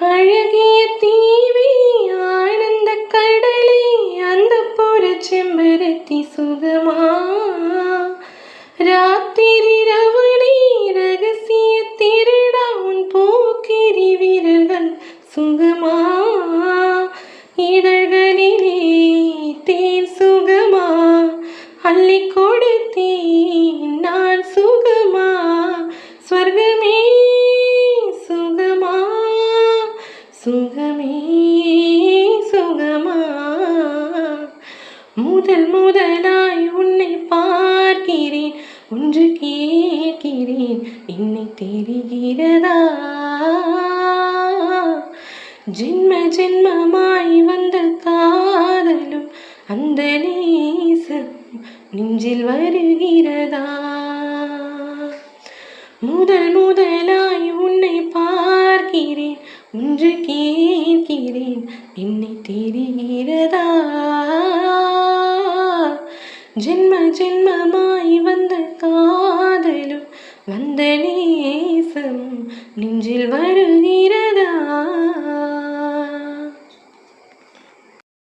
அழகிய தீவி ஆனந்த கடலே அந்த புற செம்பருத்தி சுகமா ராத்திரி ரவணி ரகசிய திருடா உன் போக்கிரி விரல்கள் சுகமா இதழ்களிலே தேன் சுகமா அள்ளி கொடுத்தேன் நான் சுகமா ஸ்வர்கமே சுகமா சுகமே சுகமா முதல் முதலாய் உன்னை பார்க்கிறேன் ஒன்று கேட்கிறேன் என்னை தெரிகிறதா ஜென்ம ஜென்மமாய் வந்த காதலும் அந்த நேசம் நெஞ்சில் வருகிறதா முதல் முதலாய் உன்னை பார்க்கிறேன் ஒன்று கேட்கிறேன் என்னை தெரிகிறதா ஜென்ம ஜென்மமாய் வந்த காதலும் வந்த நேசம் நெஞ்சில் வருகிறதா